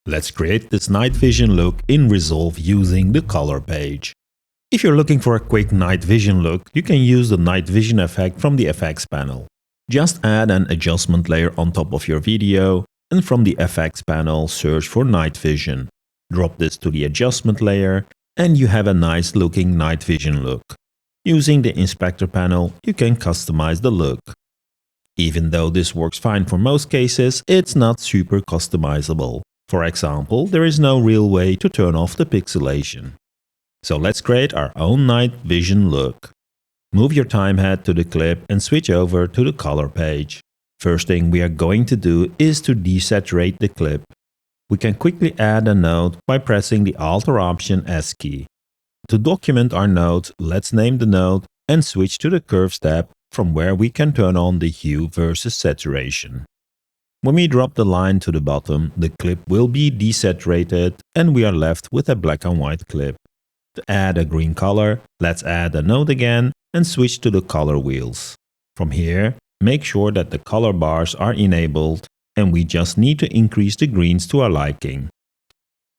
Let's create this night vision look in Resolve using the color page. If you're looking for a quick night vision look, you can use the night vision effect from the effects panel. Just add an adjustment layer on top of your video, and from the effects panel search for night vision. Drop this to the adjustment layer, and you have a nice looking night vision look. Using the inspector panel, you can customize the look. Even though this works fine for most cases, it's not super customizable. For example, there is no real way to turn off the pixelation. So let's create our own night vision look. Move your time head to the clip and switch over to the color page. First thing we are going to do is to desaturate the clip. We can quickly add a node by pressing the Alt or Option S key. To document our node, let's name the node and switch to the Curves tab, from where we can turn on the hue versus saturation. When we drop the line to the bottom, the clip will be desaturated and we are left with a black and white clip. To add a green color, let's add a node again and switch to the color wheels. From here, make sure that the color bars are enabled and we just need to increase the greens to our liking.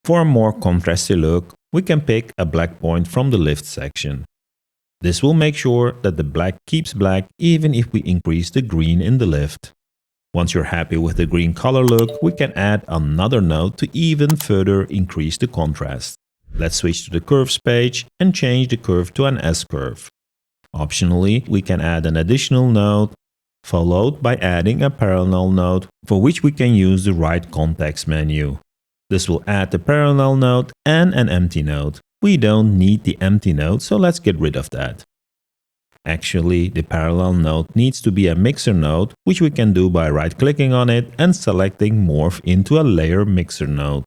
For a more contrasty look, we can pick a black point from the lift section. This will make sure that the black keeps black even if we increase the green in the lift. Once you're happy with the green color look, we can add another node to even further increase the contrast. Let's switch to the curves page and change the curve to an S-curve. Optionally, we can add an additional node, followed by adding a parallel node, for which we can use the right context menu. This will add the parallel node and an empty node. We don't need the empty node, so let's get rid of that. Actually, the parallel node needs to be a mixer node, which we can do by right-clicking on it and selecting Morph into a layer mixer node.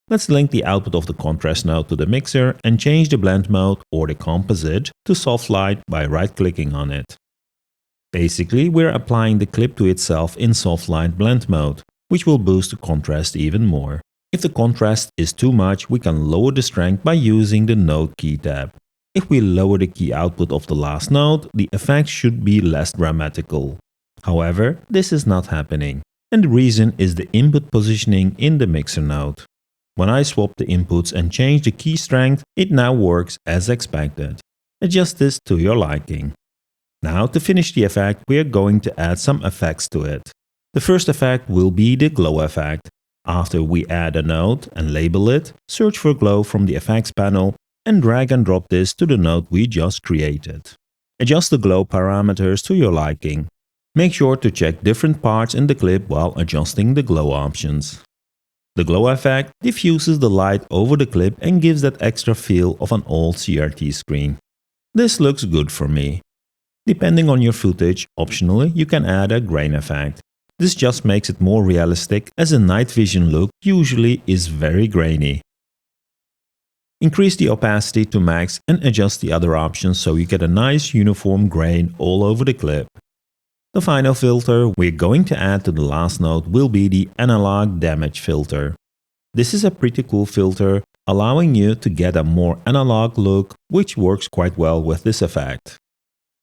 Let's link the output of the contrast node to the mixer and change the blend mode or the composite to soft light by right-clicking on it. Basically, we're applying the clip to itself in soft light blend mode, which will boost the contrast even more. If the contrast is too much, we can lower the strength by using the Node key tab. If we lower the key output of the last node, the effect should be less dramatical. However, this is not happening, and the reason is the input positioning in the mixer node. When I swap the inputs and change the key strength, it now works as expected. Adjust this to your liking. Now, to finish the effect, we are going to add some effects to it. The first effect will be the glow effect. After we add a node and label it, search for glow from the effects panel and drag and drop this to the node we just created. Adjust the glow parameters to your liking. Make sure to check different parts in the clip while adjusting the glow options. The glow effect diffuses the light over the clip and gives that extra feel of an old CRT screen. This looks good for me. Depending on your footage, optionally you can add a grain effect. This just makes it more realistic, as a night vision look usually is very grainy. Increase the opacity to max and adjust the other options so you get a nice uniform grain all over the clip. The final filter we're going to add to the last node will be the analog damage filter. This is a pretty cool filter, allowing you to get a more analog look, which works quite well with this effect.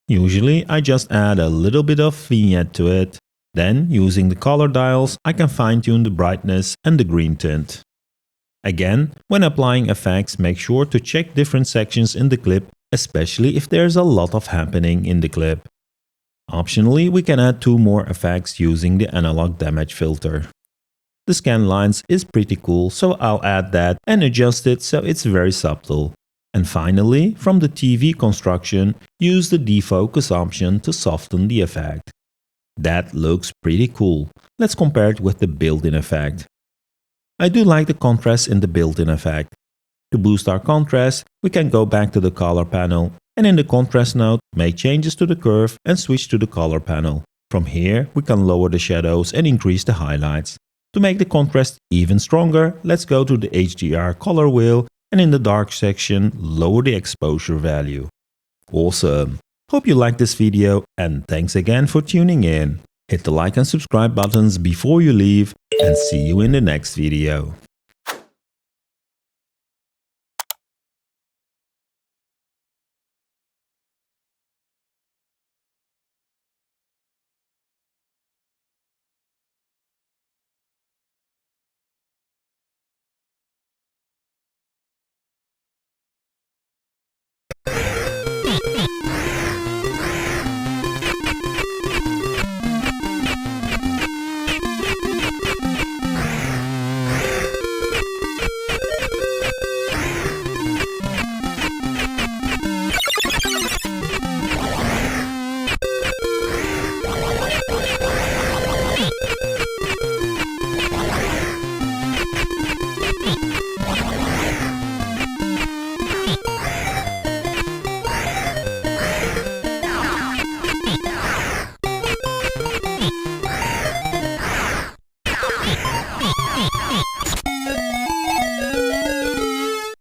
Usually I just add a little bit of vignette to it. Then, using the color dials, I can fine-tune the brightness and the green tint. Again, when applying effects, make sure to check different sections in the clip, especially if there's a lot of happening in the clip. Optionally, we can add 2 more effects using the analog damage filter. The scan lines is pretty cool, so I'll add that and adjust it so it's very subtle. And finally, from the TV construction, use the defocus option to soften the effect. That looks pretty cool. Let's compare it with the built-in effect. I do like the contrast in the built-in effect. To boost our contrast, we can go back to the color panel and in the contrast node, make changes to the curve and switch to the color panel. From here, we can lower the shadows and increase the highlights. To make the contrast even stronger, let's go to the HDR color wheel and in the dark section, lower the exposure value. Awesome! Hope you liked this video and thanks again for tuning in. Hit the like and subscribe buttons before you leave and see you in the next video.